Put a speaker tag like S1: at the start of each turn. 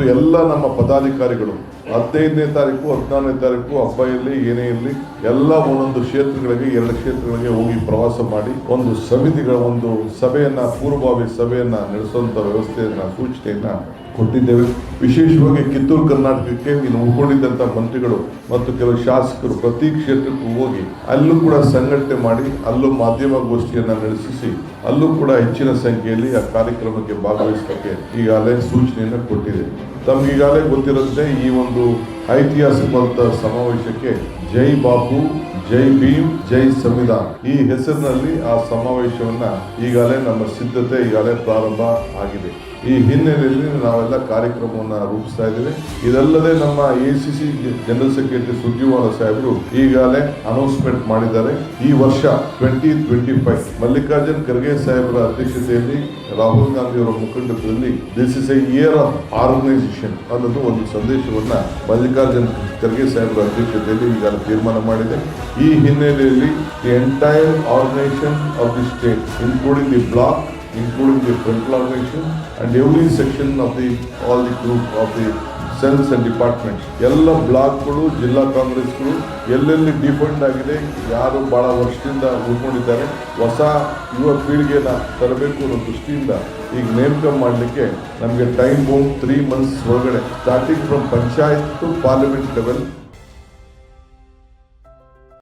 S1: ಮತ್ತು ಎಲ್ಲ ನಮ್ಮ ಪದಾಧಿಕಾರಿಗಳು 15ನೇ ತಾರೀಕು 14ನೇ ತಾರೀಕು ಹಬ್ಬ ಇರಲಿ ಏನೇ ಇರಲಿ ಎಲ್ಲ ಒಂದೊಂದು ಕ್ಷೇತ್ರಗಳಿಗೆ 2 ಕ್ಷೇತ್ರಗಳಿಗೆ ಹೋಗಿ ಪ್ರವಾಸ ಮಾಡಿ ಒಂದು ಸಮಿತಿಗಳ ಒಂದು ಸಭೆಯನ್ನ ಪೂರ್ವಭಾವಿ ಸಭೆಯನ್ನ ನಡೆಸುವಂತ ವ್ಯವಸ್ಥೆಯನ್ನ ಸೂಚನೆಯನ್ನ ಕೊಟ್ಟಿದ್ದೇವೆ. ವಿಶೇಷವಾಗಿ ಕಿತ್ತೂರು ಕರ್ನಾಟಕಕ್ಕೆ ಇನ್ನು ಉಳ್ಕೊಂಡಿದ್ದಂಥ ಮಂತ್ರಿಗಳು ಮತ್ತು ಕೆಲವು ಶಾಸಕರು ಪ್ರತಿ ಕ್ಷೇತ್ರಕ್ಕೂ ಹೋಗಿ ಅಲ್ಲೂ ಕೂಡ ಸಂಘಟನೆ ಮಾಡಿ ಅಲ್ಲೂ ಮಾಧ್ಯಮಗೋಷ್ಠಿಯನ್ನ ನಡೆಸಿ ಅಲ್ಲೂ ಕೂಡ ಹೆಚ್ಚಿನ ಸಂಖ್ಯೆಯಲ್ಲಿ ಆ ಕಾರ್ಯಕ್ರಮಕ್ಕೆ ಭಾಗವಹಿಸಲಿಕ್ಕೆ ಈಗಾಗಲೇ ಸೂಚನೆಯನ್ನು ಕೊಟ್ಟಿದೆ. ತಮಗೀಗಾಗಲೇ ಗೊತ್ತಿರಂತೆ ಈ ಒಂದು ಐತಿಹಾಸಿಕವಾದ ಸಮಾವೇಶಕ್ಕೆ ಜೈ ಬಾಪು, ಜೈ ಭೀಮ್, ಜೈ ಸಂವಿಧಾನ್ ಈ ಹೆಸರಿನಲ್ಲಿ ಆ ಸಮಾವೇಶವನ್ನ ಈಗಾಗಲೇ ನಮ್ಮ ಸಿದ್ಧತೆ ಈಗಾಗಲೇ ಪ್ರಾರಂಭ ಆಗಿದೆ. ಈ ಹಿನ್ನೆಲೆಯಲ್ಲಿ ನಾವೆಲ್ಲ ಕಾರ್ಯಕ್ರಮವನ್ನು ರೂಪಿಸ್ತಾ ಇದ್ದೇವೆ. ಇದಲ್ಲದೆ ನಮ್ಮ ACC ಜನರಲ್ ಸೆಕ್ರೆಟರಿ ಸುರ್ಜೇವಾಲಾ ಸಾಹೇಬರು ಈಗಾಗಲೇ ಅನೌನ್ಸ್ಮೆಂಟ್ ಮಾಡಿದ್ದಾರೆ. ಈ ವರ್ಷ 2025 ಮಲ್ಲಿಕಾರ್ಜುನ್ ಖರ್ಗೆ ಸಾಹೇಬರ ಅಧ್ಯಕ್ಷತೆಯಲ್ಲಿ ರಾಹುಲ್ ಗಾಂಧಿ ಅವರ ಮುಖಂಡತ್ವದಲ್ಲಿ this is a year of organisation ಅನ್ನೋದು ಒಂದು ಸಂದೇಶವನ್ನ ಮಲ್ಲಿಕಾರ್ಜುನ್ ಖರ್ಗೆ ಸಾಹೇಬರ ಅಧ್ಯಕ್ಷತೆಯಲ್ಲಿ ಈಗಾಗಲೇ ತೀರ್ಮಾನ ಮಾಡಿದೆ. ಈ ಹಿನ್ನೆಲೆಯಲ್ಲಿ the entire organisation of the state including the block, including the central organization and every section of all the group of the cells and departments, ಎಲ್ಲ ಬ್ಲಾಕ್ಗಳು, ಜಿಲ್ಲಾ ಕಾಂಗ್ರೆಸ್ಗಳು ಎಲ್ಲೆಲ್ಲಿ ಡಿಫೆಂಡ್ ಆಗಿದೆ, ಯಾರು ಬಹಳ ವರ್ಷದಿಂದ ಉಳ್ಕೊಂಡಿದ್ದಾರೆ, ಹೊಸ ಯುವ ಪೀಳಿಗೆನ ತರಬೇಕು ಅನ್ನೋ ದೃಷ್ಟಿಯಿಂದ ಈಗ ನೇಮಕ ಮಾಡಲಿಕ್ಕೆ ನಮಗೆ ಟೈಮ್ ಬೌಂಡ್ 3 months ಒಳಗಡೆ starting from panchayat to parliament level